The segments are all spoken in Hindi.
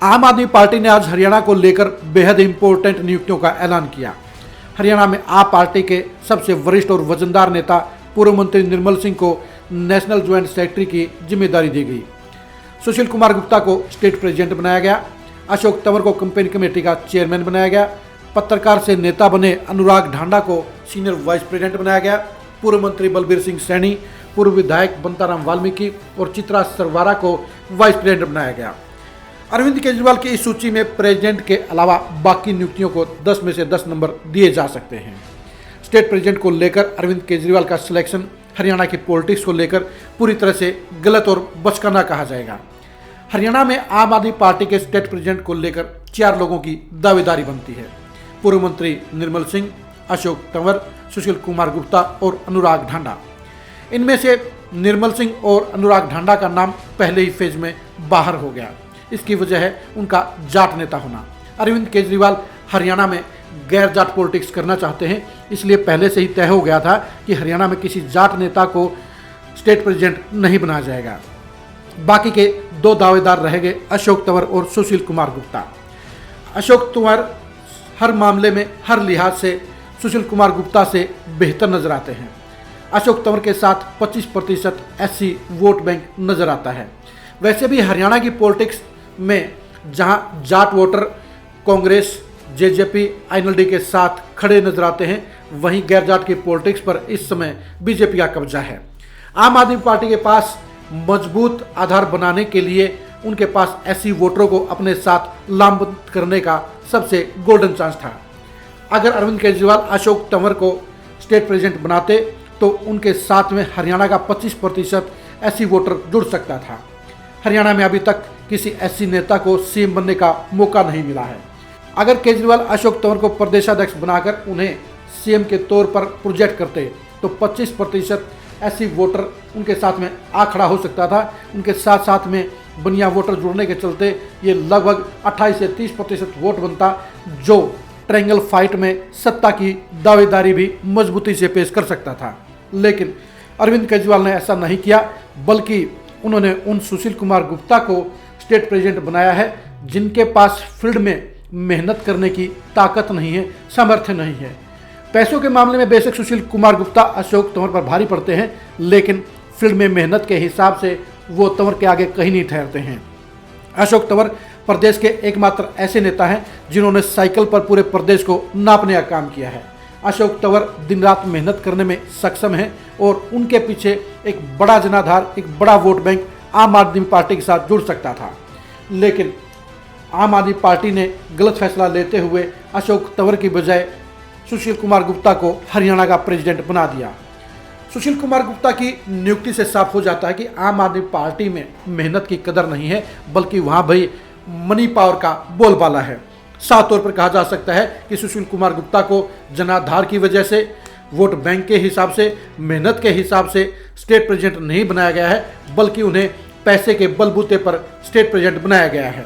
आम आदमी पार्टी ने आज हरियाणा को लेकर बेहद इंपॉर्टेंट नियुक्तियों का ऐलान किया। हरियाणा में आप पार्टी के सबसे वरिष्ठ और वजनदार नेता पूर्व मंत्री निर्मल सिंह को नेशनल ज्वाइंट सेक्रेटरी की जिम्मेदारी दी गई। सुशील कुमार गुप्ता को स्टेट प्रेसिडेंट बनाया गया। अशोक तंवर को कैंपेन कमेटी का चेयरमैन बनाया गया। पत्रकार से नेता बने अनुराग ढांडा को सीनियर वाइस प्रेसिडेंट बनाया गया। पूर्व मंत्री बलबीर सिंह सैनी, पूर्व विधायक बंताराम वाल्मीकि और चित्रा सरवारा को वाइस प्रेसिडेंट बनाया गया। अरविंद केजरीवाल की इस सूची में प्रेसिडेंट के अलावा बाकी नियुक्तियों को 10 में से 10 नंबर दिए जा सकते हैं। स्टेट प्रेसिडेंट को लेकर अरविंद केजरीवाल का सिलेक्शन हरियाणा की पॉलिटिक्स को लेकर पूरी तरह से गलत और बचकाना कहा जाएगा। हरियाणा में आम आदमी पार्टी के स्टेट प्रेसिडेंट को लेकर 4 लोगों की दावेदारी बनती है। पूर्व मंत्री निर्मल सिंह, अशोक तंवर, सुशील कुमार गुप्ता और अनुराग ढांडा। इनमें से निर्मल सिंह और अनुराग ढांडा का नाम पहले ही फेज में बाहर हो गया। इसकी वजह है उनका जाट नेता होना। अरविंद केजरीवाल हरियाणा में गैर जाट पॉलिटिक्स करना चाहते हैं, इसलिए पहले से ही तय हो गया था कि हरियाणा में किसी जाट नेता को स्टेट प्रेसिडेंट नहीं बनाया जाएगा। बाकी के 2 दावेदार रहेंगे अशोक तंवर और सुशील कुमार गुप्ता। अशोक तंवर हर मामले में हर लिहाज से सुशील कुमार गुप्ता से बेहतर नजर आते हैं। अशोक तंवर के साथ 25% एससी वोट बैंक नजर आता है। वैसे भी हरियाणा की पॉलिटिक्स में जहां Jat voter Congress, JJP, INLD के साथ खड़े नजर आते हैं, वहीं गैर जाट की पॉलिटिक्स पर इस समय बीजेपी का कब्जा है। आम आदमी पार्टी के पास मजबूत आधार बनाने के लिए उनके पास ऐसी वोटरों को अपने साथ लामबंद करने का सबसे गोल्डन चांस था। अगर अरविंद केजरीवाल अशोक तंवर को स्टेट प्रेसिडेंट बनाते तो उनके साथ में हरियाणा का 25% ऐसी वोटर जुड़ सकता था। हरियाणा में अभी तक किसी ऐसी नेता को सीएम बनने का मौका नहीं मिला है। अगर केजरीवाल अशोक तंवर को प्रदेशाध्यक्ष बनाकर उन्हें सीएम के तौर पर प्रोजेक्ट करते तो 25% ऐसी वोटर उनके साथ में आ खड़ा हो सकता था। उनके साथ साथ में बनिया वोटर जुड़ने के चलते ये लगभग 28 से 30% वोट बनता, जो ट्रायंगल फाइट में सत्ता की दावेदारी भी मजबूती से पेश कर सकता था। लेकिन अरविंद केजरीवाल ने ऐसा नहीं किया, बल्कि उन्होंने उन सुशील कुमार गुप्ता को स्टेट प्रेसिडेंट बनाया है जिनके पास फील्ड में मेहनत करने की ताकत नहीं है, सामर्थ्य नहीं है। पैसों के मामले में बेशक सुशील कुमार गुप्ता अशोक तंवर पर भारी पड़ते हैं, लेकिन फील्ड में मेहनत के हिसाब से वो तंवर के आगे कहीं नहीं ठहरते हैं। अशोक तंवर प्रदेश के एकमात्र ऐसे नेता हैं जिन्होंने साइकिल पर पूरे प्रदेश को नापने का काम किया है। अशोक तंवर दिन रात मेहनत करने में सक्षम हैं और उनके पीछे एक बड़ा जनाधार, एक बड़ा वोट बैंक आम आदमी पार्टी के साथ जुड़ सकता था। लेकिन आम आदमी पार्टी ने गलत फैसला लेते हुए अशोक तंवर की बजाय सुशील कुमार गुप्ता को हरियाणा का प्रेसिडेंट बना दिया। सुशील कुमार गुप्ता की नियुक्ति से साफ हो जाता है कि आम आदमी पार्टी में मेहनत की कदर नहीं है, बल्कि वहाँ भाई मनी पावर का बोलबाला है। साफ तौर पर कहा जा सकता है कि सुशील कुमार गुप्ता को जनाधार की वजह से, वोट बैंक के हिसाब से, मेहनत के हिसाब से स्टेट प्रेसिडेंट नहीं बनाया गया है, बल्कि उन्हें पैसे के बलबूते पर स्टेट प्रेसिडेंट बनाया गया है।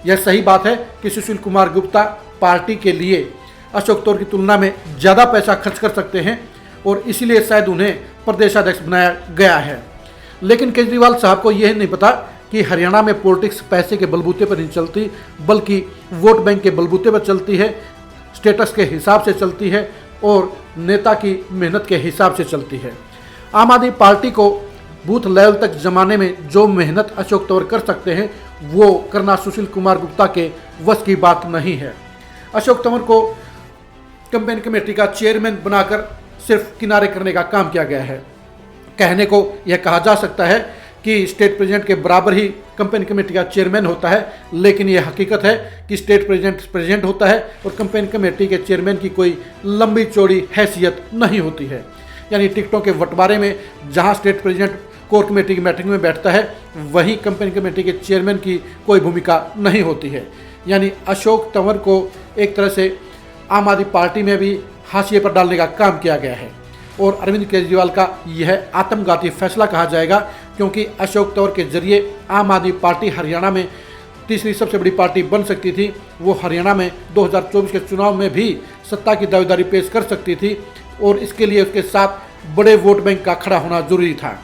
यह सही बात है कि सुशील कुमार गुप्ता पार्टी के लिए अशोक तंवर की तुलना में ज़्यादा पैसा खर्च कर सकते हैं और इसीलिए शायद उन्हें प्रदेशाध्यक्ष बनाया गया है। लेकिन केजरीवाल साहब को यह नहीं पता कि हरियाणा में पॉलिटिक्स पैसे के बलबूते पर नहीं चलती, बल्कि वोट बैंक के बलबूते पर चलती है, स्टेटस के हिसाब से चलती है और नेता की मेहनत के हिसाब से चलती है। आम आदमी पार्टी को बूथ लेवल तक जमाने में जो मेहनत अशोक तंवर कर सकते हैं, वो करना सुशील कुमार गुप्ता के वश की बात नहीं है। अशोक तंवर को कैंपेन कमेटी का चेयरमैन बनाकर सिर्फ किनारे करने का काम किया गया है। कहने को यह कहा जा सकता है कि स्टेट प्रेसिडेंट के बराबर ही कैंपेन कमेटी का चेयरमैन होता है, लेकिन यह हकीकत है कि स्टेट प्रेसिडेंट होता है और कैंपेन कमेटी के चेयरमैन की कोई लंबी चौड़ी हैसियत नहीं होती है। यानी टिकटों के बंटवारे में जहां स्टेट प्रेसिडेंट कोर कमेटी की मीटिंग में बैठता है, वहीं कैंपेन कमेटी के चेयरमैन की कोई भूमिका नहीं होती है। यानी अशोक तंवर को एक तरह से आम आदमी पार्टी में भी हाशिए पर डालने का काम किया गया है और अरविंद केजरीवाल का यह आत्मघाती फैसला कहा जाएगा, क्योंकि अशोक तंवर के जरिए आम आदमी पार्टी हरियाणा में तीसरी सबसे बड़ी पार्टी बन सकती थी। वो हरियाणा में 2024 के चुनाव में भी सत्ता की दावेदारी पेश कर सकती थी और इसके लिए उसके साथ बड़े वोट बैंक का खड़ा होना जरूरी था।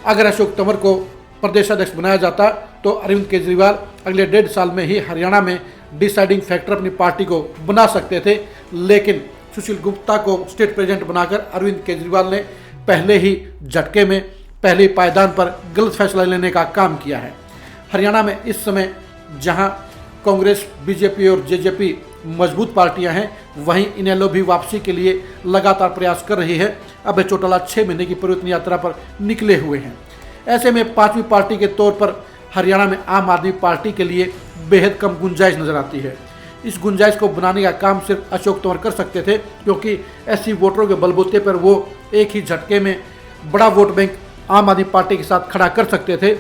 अगर अशोक तंवर को प्रदेश अध्यक्ष बनाया जाता तो अरविंद केजरीवाल अगले 1.5 साल में ही हरियाणा में डिसाइडिंग फैक्टर अपनी पार्टी को बना सकते थे, लेकिन सुशील गुप्ता को स्टेट प्रेसिडेंट बनाकर अरविंद केजरीवाल ने पहले ही झटके में, पहले ही पायदान पर गलत फैसला लेने का काम किया है। हरियाणा में इस समय जहां कांग्रेस, बीजेपी और जेजेपी मजबूत पार्टियां हैं, वहीं इनेलो भी वापसी के लिए लगातार प्रयास कर रही है। अभय चौटाला 6 महीने की परिवर्तन यात्रा पर निकले हुए हैं। ऐसे में 5वीं पार्टी के तौर पर हरियाणा में आम आदमी पार्टी के लिए बेहद कम गुंजाइश नजर आती है। इस गुंजाइश को बनाने का काम सिर्फ अशोक तंवर कर सकते थे, क्योंकि एससी वोटरों के बलबूते पर वो एक ही झटके में बड़ा वोट बैंक आम आदमी पार्टी के साथ खड़ा कर सकते थे।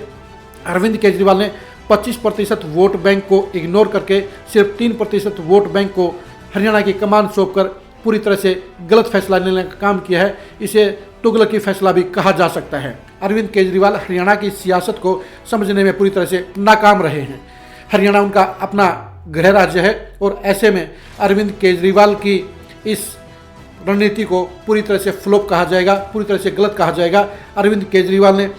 अरविंद केजरीवाल ने 25% वोट बैंक को इग्नोर करके सिर्फ 3% वोट बैंक को हरियाणा की कमान सौंपकर पूरी तरह से गलत फैसला लेने का काम किया है। इसे तुगलकी फैसला भी कहा जा सकता है। अरविंद केजरीवाल हरियाणा की सियासत को समझने में पूरी तरह से नाकाम रहे हैं। हरियाणा उनका अपना गृह राज्य है और ऐसे में अरविंद केजरीवाल की इस रणनीति को पूरी तरह से फ्लॉप कहा जाएगा, पूरी तरह से गलत कहा जाएगा। अरविंद केजरीवाल ने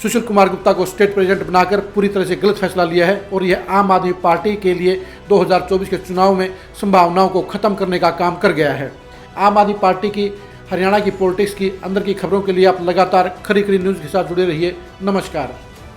सुशील कुमार गुप्ता को स्टेट प्रेसिडेंट बनाकर पूरी तरह से गलत फैसला लिया है और यह आम आदमी पार्टी के लिए 2024 के चुनाव में संभावनाओं को खत्म करने का काम कर गया है। आम आदमी पार्टी की हरियाणा की पॉलिटिक्स की अंदर की खबरों के लिए आप लगातार खरी खरी न्यूज़ के साथ जुड़े रहिए। नमस्कार।